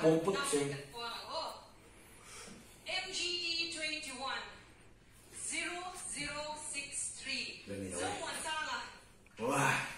puput sih. MGD 21 0063. Someone sana. Wah.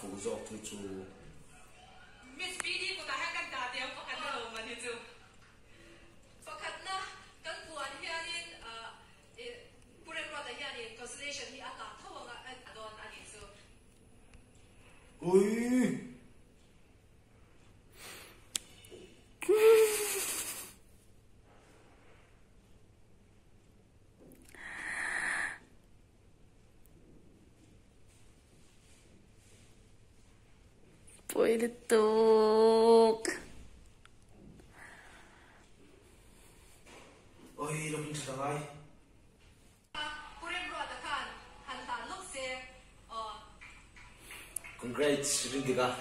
Phụ dọc thứ chú Miss PD của ta hay căn đà tiếng có khăn đầu mà như chú có khăn na căn buồn hiện in buồn qua tại hiện in constellation hi ata thâu nga adon ani chú ui Puede tuk. Ôi, nó hình sao vậy? Congrats, Rindika.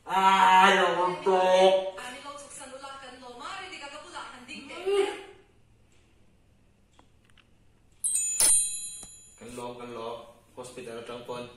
Ah, nó không tuk. Kan lo hospital trong pon